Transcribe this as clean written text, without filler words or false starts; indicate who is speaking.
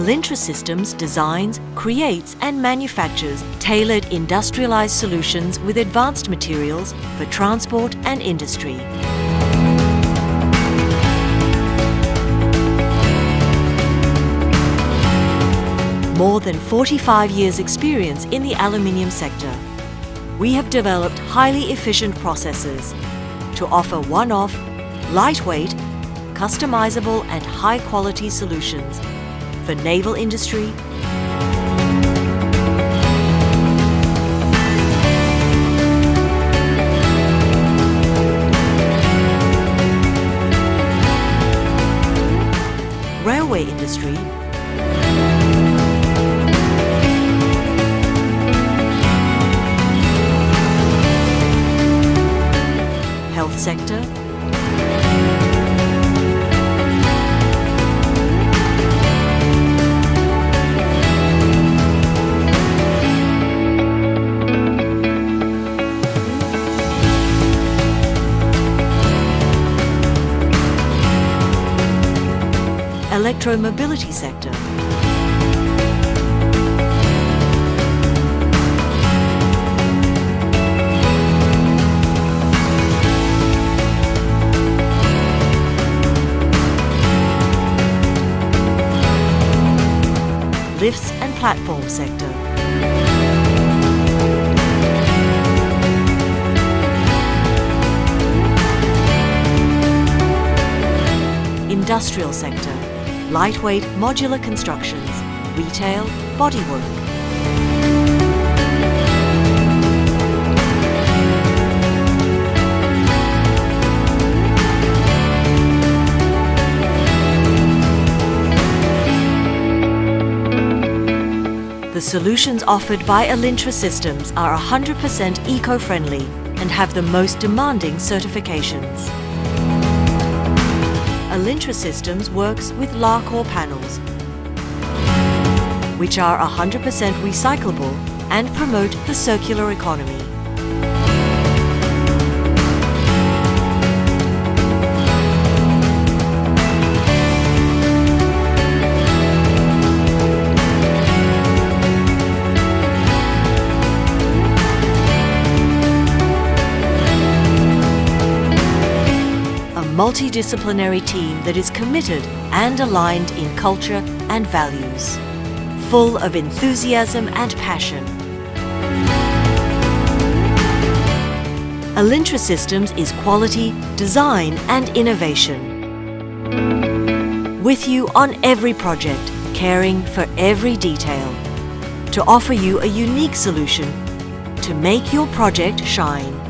Speaker 1: ALINTRA Systems designs, creates and manufactures tailored industrialized solutions with advanced materials for transport and industry. More than 45 years' experience in the aluminium sector. We have developed highly efficient processes to offer one-off, lightweight, customizable and high-quality solutions for naval industry, railway industry, health sector, electro-mobility sector, lifts and platform sector, industrial sector, lightweight modular constructions, retail, bodywork. The solutions offered by ALINTRA Systems are 100% eco-friendly and have the most demanding certifications. ALINTRA Systems works with Lacor panels, which are 100% recyclable and promote the circular economy. Multidisciplinary team that is committed and aligned in culture and values, full of enthusiasm and passion. ALINTRA Systems is quality, design and innovation. With you on every project, caring for every detail, to offer you a unique solution to make your project shine.